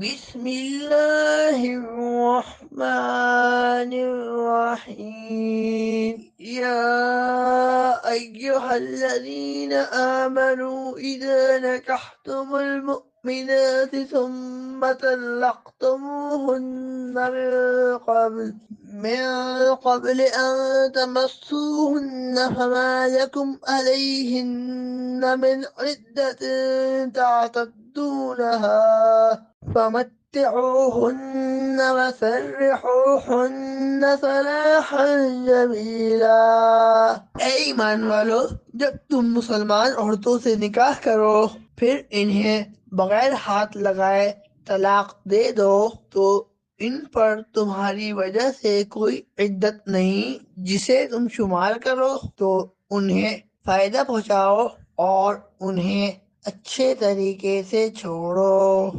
बिस्मिल्लाहिर्रहमानिर्रहीम या अय्युहल्लज़ीना आमनू इज़ा नकहतुमुल मुमिनाति सुम्मा तल्लक़तुमूहुन्ना من قبل أن تمسوهن فما لكم عليهن من عدة تعتدونها فمتعوهن وسرحوهن سراحا जमीला। ए ईमान वालो, जब तुम मुसलमान औरतों से निकाह करो फिर इन्हें बगैर हाथ लगाए तलाक दे दो तो इन पर तुम्हारी वजह से कोई इद्दत नहीं जिसे तुम शुमार करो, तो उन्हें फायदा पहुंचाओ और उन्हें अच्छे तरीके से छोड़ो।